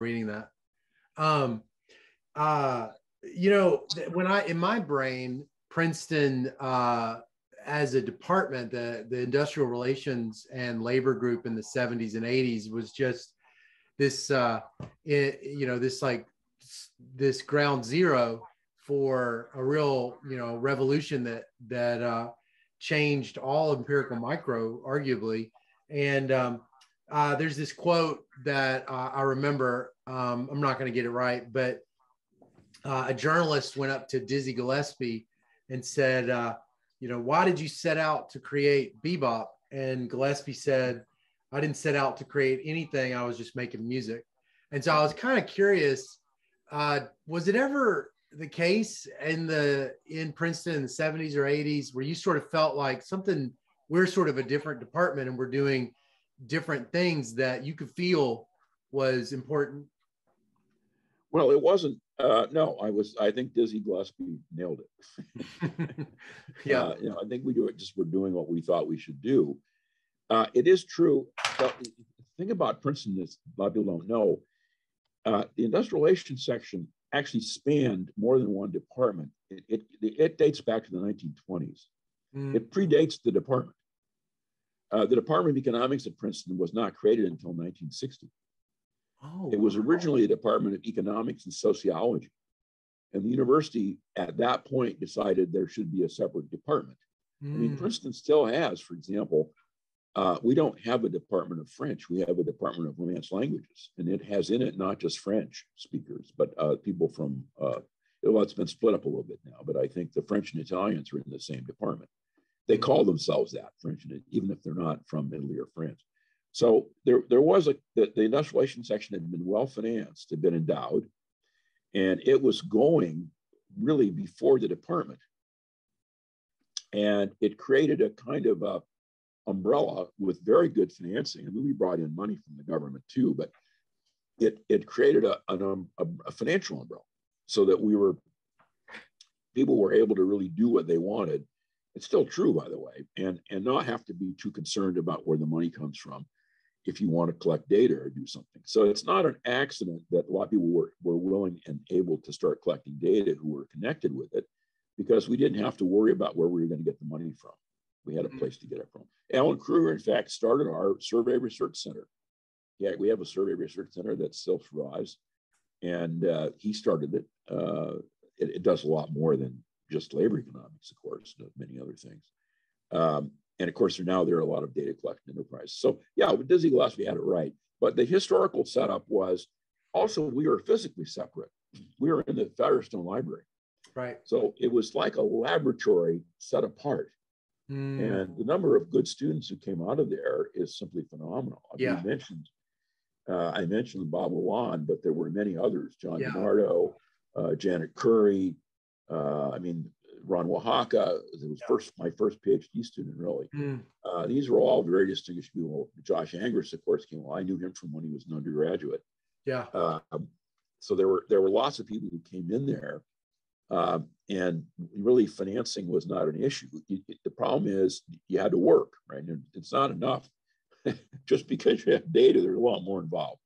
reading that. Um, uh, when in my brain, Princeton, as a department, the industrial relations and labor group in the 70s and 80s was just this, this like this ground zero for a real, revolution that changed all empirical micro, arguably. And there's this quote that I remember. I'm not going to get it right, but a journalist went up to Dizzy Gillespie and said, why did you set out to create bebop? And Gillespie said, I didn't set out to create anything. I was just making music. And so I was kind of curious, was it ever the case in Princeton in the 70s or 80s where you sort of felt like we're sort of a different department and we're doing different things that you could feel was important? Well, it wasn't. No, I think Dizzy Gillespie nailed it. Yeah. I think we're doing what we thought we should do. It is true. The thing about Princeton that a lot of people don't know, the industrial relations section actually spanned more than one department. It dates back to the 1920s. It predates the department. The Department of Economics at Princeton was not created until 1960. Oh, it was originally a Department of Economics and Sociology. And the university at that point decided there should be a separate department. I mean, Princeton still has, for example, we don't have a Department of French. We have a Department of Romance Languages, and it has in it not just French speakers, but people from, it's been split up a little bit now, but I think the French and Italians are in the same department. They call themselves that, French, even if they're not from Italy or France. So there was the industrial relations section had been well financed, had been endowed, and it was going really before the department. And it created a kind of a umbrella with very good financing. I mean, we brought in money from the government too, but it created a financial umbrella so that people were able to really do what they wanted. It's still true, by the way, and not have to be too concerned about where the money comes from if you want to collect data or do something. So it's not an accident that a lot of people were willing and able to start collecting data who were connected with it, because we didn't have to worry about where we were going to get the money from. We had a place to get it from. Alan Kruger, in fact, started our survey research center. Yeah, we have a survey research center that still survives, and he started it. It does a lot more than just labor economics, of course, many other things. And of course, there are a lot of data collection enterprises. So yeah, Dizzy Gillespie had it right. But the historical setup was also we were physically separate. We were in the Firestone Library. Right. So it was like a laboratory set apart. And the number of good students who came out of there is simply phenomenal. Yeah. I mentioned Bob Lalonde, but there were many others, John Bernardo, Janet Curry, Ron Oaxaca, it was my first PhD student, really. These were all very distinguished people. Josh Angris, of course, came along. I knew him from when he was an undergraduate. Yeah. So there were lots of people who came in there, and really financing was not an issue. The problem is you had to work, right? And it's not enough. Just because you have data, there's a lot more involved.